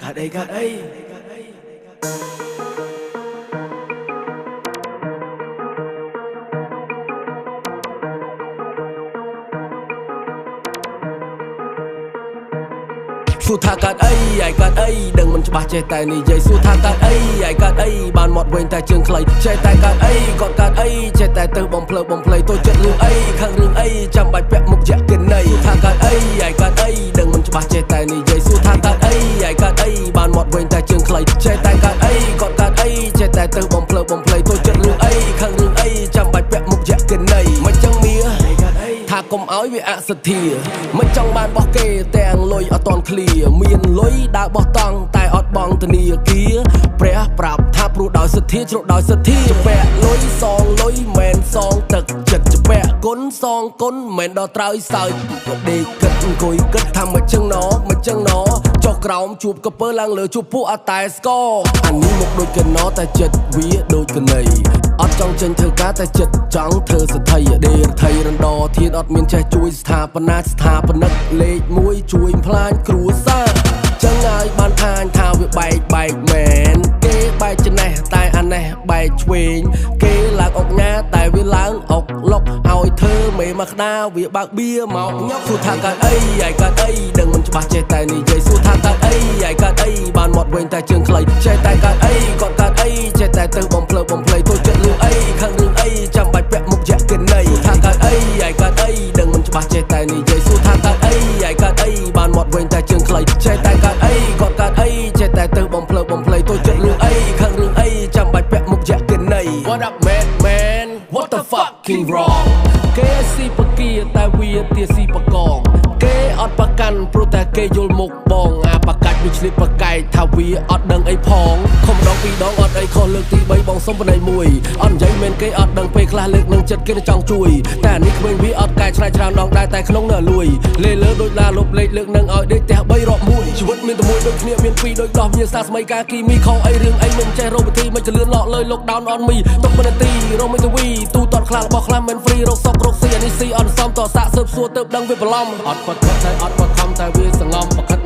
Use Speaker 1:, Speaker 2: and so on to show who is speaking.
Speaker 1: កាត់អីសួរថាកាត់អីឯកាត់អីដឹងមិនច្បាស់ចេះតែនិយាយសួរថាកាត់អីឯកាត់អីបានមកវិញតែជើងខ្លីចេះតែកាត់អីគាត់កាត់អីចេះតែទៅបំភ្លើបំភ្លៃទៅចិត្តរឿងអីខាងរឿងអីចាំបាច់ពាក់មុខយៈកិនណីសួរថាកាត់អីឯកាត់អីដឹងមិនច្បាស់ចេះតែនិយាយសួរថាកាត់អីឯកាត់អីបានមកវិញតែជើងខ្លីចេះតែកាត់អីគាត់កាត់អីចេះតែទៅបំភ្លើបំភ្លៃទៅចិត្តរឿងអីខាងរឿងអីចាំបាច់ពាក់មុខយៈកិនណីមិនចឹងមៀថាកុំឲ្យវាអសទ្ធាមិនចង់បានបោះគេទាំងលុយអត់តន់ឃ្លាមានលុយដើរបោះតង់តែអត់បងធនាគារព្រះប្រាប់ថាព្រោះដោយសទ្ធាជ្រុកដោយសទ្ធាចពាក់លុយសងលុយមិនសងទឹកចិត្តចពាក់គុណសងគុណមិនដល់ត្រើយសើចដេកគិតអង្គុយគិតថាមិនចឹងណមិនចឹងណចុះក្រោមជួបកពើឡើងលើជួបពួកអត់តែស្គរអានេះមកដូចកណោតែចិត្តវាដូចកណីអត់ចង់ចេញធ្វើការតែចិត្តចង់ធ្វើសទ្ធិដេរថៃរំដធានអត់មានចេះជួយស្ថាបនាស្ថាបនិកលេខ1ជួយផ្លាញគ្រួសារចឹងហើយបានខាញថាវាបែកមែនគេបែកចំណេះតែអានេះបែកឆ្វេងគេឡើងអុកញ៉ាតែវាឡើងអុកលុកឲ្យធ្វើមេមកក្តាវាបើកបៀមកញ៉ាំសួរថាកាត់អីឯកាត់អីដឹងមិនច្បាស់ចេះតែនិយាយសួរថាកាត់អីឯកាត់អីបានមកវិញតែជើងខ្លីចេះតែកាត់អីគាត់កាត់អីចេះតែទៅបំភ្លើបំភ្លៃទៅចិត្តរឿងអីខាងរឿងអីចាំបាច់ពាក់មុខយៈកិនណីសួរថាកាត់អីឯកាត់អីដឹងមិនច្បាស់ចេះតែនិយាយសួរថាកាត់អីឯកាត់អីបានមកវិញតែជើងខ្លីចេះតែកាត់អីគាត់កាត់អីចេះតែទៅបំភ្លើបំភ្លៃទៅចិត្តរឿងអីខាងរឿងអីចាំបាច់ពាក់មុខយៈកិនណី What up man what the fucking wrong គេស៊ីបគាតែវាទាស៊ីបកងគេអត់ប្រកាន់ព្រោះតែគេយល់មុខបងអាបកាច់វាឆ្លៀតបកែកថាវាអត់ដឹងអីផងខំដងពីរដងអត់អីខុសលើកទី3បងសុំបណៃមួយអត់និយាយមែនគេអត់ដឹងពេលខ្លះលើកនឹងចិត្តគេចង់ជួយតែនេះគ្មានវាអត់កែឆ្នៃច្រើនដងដែរតែក្នុងនៅលួយលេលើដូចឡាលុបលេខលើកនឹងឲ្យដេកផ្ទះ3រាប់មួយជីវិតមានតែមួយដូចគ្នាមានពីរដូចដោះវាសាស្មីការគីមីខុសអីរឿងអីមិនចេះរោគវិធីមិនចលឿនលក់លើលោកដោនអនមីទុកមិនទីរមមិនទៅវីទូតតខ្លាំងរបស់ខ្លាំងមិនហ្វ្រីរោគសពរោគស៊ីអានេះស៊ីអត់សំតសាក់ស៊ើបសួរទៅដឹងវាបន្លំអត់បត់ខិតតែអត់បត់ខំតែវាសងំបខិត